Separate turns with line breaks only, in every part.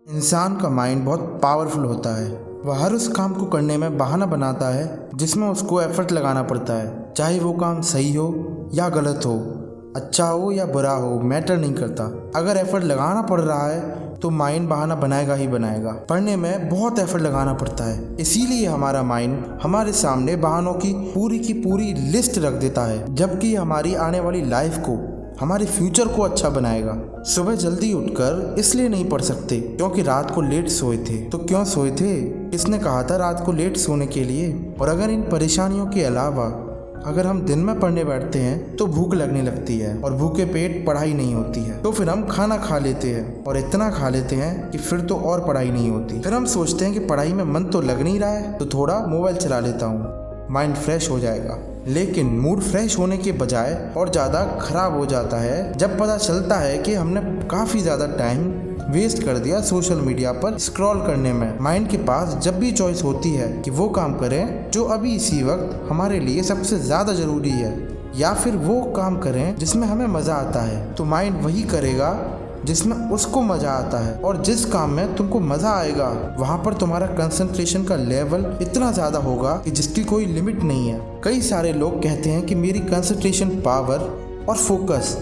इंसान का माइंड बहुत पावरफुल होता है। वह हर उस काम को करने में बहाना बनाता है जिसमें उसको एफर्ट लगाना पड़ता है। चाहे वो काम सही हो या गलत हो, अच्छा हो या बुरा हो, मैटर नहीं करता। अगर एफर्ट लगाना पड़ रहा है तो माइंड बहाना बनाएगा ही बनाएगा। पढ़ने में बहुत एफर्ट लगाना पड़ता है, इसीलिए हमारा माइंड हमारे सामने बहानों की पूरी लिस्ट रख देता है, जबकि हमारी आने वाली लाइफ को, हमारे फ्यूचर को अच्छा बनाएगा। सुबह जल्दी उठकर इसलिए नहीं पढ़ सकते क्योंकि रात को लेट सोए थे। तो क्यों सोए थे? किसने कहा था रात को लेट सोने के लिए? और अगर इन परेशानियों के अलावा अगर हम दिन में पढ़ने बैठते हैं तो भूख लगने लगती है, और भूखे पेट पढ़ाई नहीं होती है। तो फिर हम खाना खा लेते हैं, और इतना खा लेते हैं कि फिर तो और पढ़ाई नहीं होती। फिर हम सोचते हैं कि पढ़ाई में मन तो लग नहीं रहा है, तो थोड़ा मोबाइल चला लेता हूँ, माइंड फ्रेश हो जाएगा। लेकिन मूड फ्रेश होने के बजाय और ज़्यादा खराब हो जाता है जब पता चलता है कि हमने काफ़ी ज़्यादा टाइम वेस्ट कर दिया सोशल मीडिया पर स्क्रॉल करने में। माइंड के पास जब भी चॉइस होती है कि वो काम करें जो अभी इसी वक्त हमारे लिए सबसे ज़्यादा ज़रूरी है, या फिर वो काम करें जिसमें हमें मज़ा आता है, तो माइंड वही करेगा जिसमें उसको मज़ा आता है। और जिस काम में तुमको मज़ा आएगा वहाँ पर तुम्हारा कंसंट्रेशन का लेवल इतना ज़्यादा होगा कि जिसकी कोई लिमिट नहीं है। कई सारे लोग कहते हैं कि मेरी कंसंट्रेशन पावर और फोकस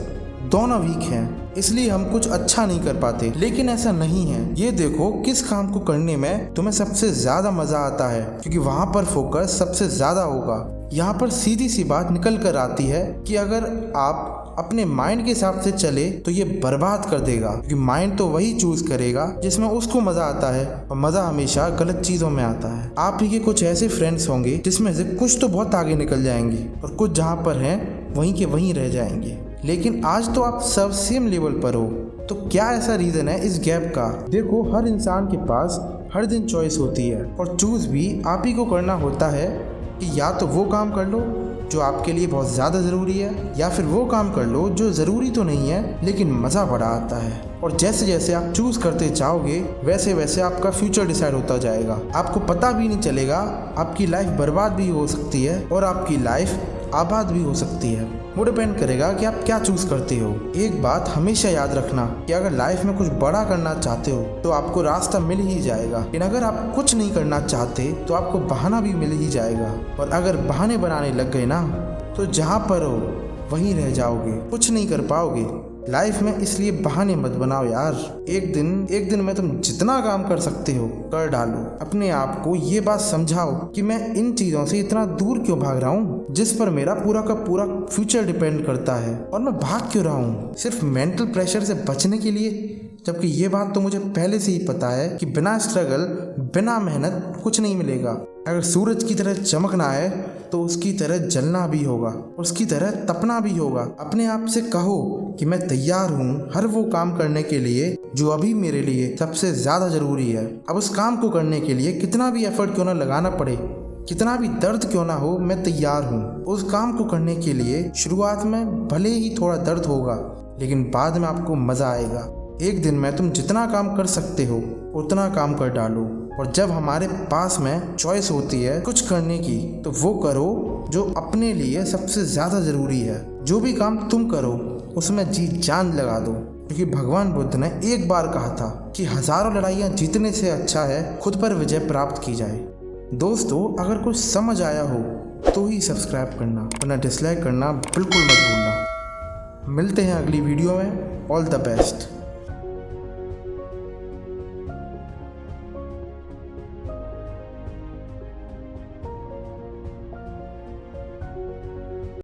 दोनों वीक हैं, इसलिए हम कुछ अच्छा नहीं कर पाते। लेकिन ऐसा नहीं है। ये देखो किस काम को करने में तुम्हें सबसे ज़्यादा मज़ा आता है, क्योंकि वहाँ पर फोकस सबसे ज़्यादा होगा। यहाँ पर सीधी सी बात निकल कर आती है कि अगर आप अपने माइंड के हिसाब से चले तो ये बर्बाद कर देगा, क्योंकि माइंड तो वही चूज करेगा जिसमें उसको मजा आता है, और मजा हमेशा गलत चीजों में आता है। आप ही के कुछ ऐसे फ्रेंड्स होंगे जिसमें से कुछ तो बहुत आगे निकल जाएंगे और कुछ जहाँ पर हैं वहीं के वहीं रह जाएंगे। लेकिन आज तो आप सब सेम लेवल पर हो, तो क्या ऐसा रीजन है इस गैप का? देखो, हर इंसान के पास हर दिन चॉइस होती है, और चूज भी आप ही को करना होता है कि या तो वो काम कर लो जो आपके लिए बहुत ज़्यादा ज़रूरी है, या फिर वो काम कर लो जो ज़रूरी तो नहीं है लेकिन मज़ा बड़ा आता है। और जैसे जैसे आप चूज़ करते जाओगे वैसे वैसे आपका फ्यूचर डिसाइड होता जाएगा। आपको पता भी नहीं चलेगा, आपकी लाइफ बर्बाद भी हो सकती है और आपकी लाइफ आबाद भी हो सकती है। वो डिपेंड करेगा कि आप क्या चूज़ करते हो। एक बात हमेशा याद रखना कि अगर लाइफ में कुछ बड़ा करना चाहते हो तो आपको रास्ता मिल ही जाएगा, लेकिन अगर आप कुछ नहीं करना चाहते तो आपको बहाना भी मिल ही जाएगा। और अगर बहाने बनाने लग गए ना तो जहाँ पर हो वहीं रह जाओगे, कुछ नहीं कर पाओगे लाइफ में। इसलिए बहाने मत बनाओ यार। एक दिन में तुम जितना काम कर सकते हो कर डालो। अपने आप को ये बात समझाओ कि मैं इन चीज़ों से इतना दूर क्यों भाग रहा हूँ जिस पर मेरा पूरा का पूरा फ्यूचर डिपेंड करता है, और मैं भाग क्यों रहा हूँ सिर्फ मेंटल प्रेशर से बचने के लिए। जबकि ये बात तो मुझे पहले से ही पता है कि बिना स्ट्रगल, बिना मेहनत कुछ नहीं मिलेगा। अगर सूरज की तरह चमकना है तो उसकी तरह जलना भी होगा, उसकी तरह तपना भी होगा। अपने आप से कहो कि मैं तैयार हूँ हर वो काम करने के लिए जो अभी मेरे लिए सबसे ज़्यादा ज़रूरी है। अब उस काम को करने के लिए कितना भी एफर्ट क्यों ना लगाना पड़े, कितना भी दर्द क्यों ना हो, मैं तैयार हूँ। उस काम को करने के लिए शुरुआत में भले ही थोड़ा दर्द होगा, लेकिन बाद में आपको मज़ा आएगा। एक दिन में तुम जितना काम कर सकते हो उतना काम कर डालो। और जब हमारे पास में चॉइस होती है कुछ करने की, तो वो करो जो अपने लिए सबसे ज़्यादा ज़रूरी है। जो भी काम तुम करो उसमें जी जान लगा दो, क्योंकि भगवान बुद्ध ने एक बार कहा था कि हज़ारों लड़ाइयाँ जीतने से अच्छा है खुद पर विजय प्राप्त की जाए। दोस्तों, अगर कुछ समझ आया हो तो ही सब्सक्राइब करना, वरना डिसलाइक करना बिल्कुल मत भूलना। मिलते हैं अगली वीडियो में। All the best.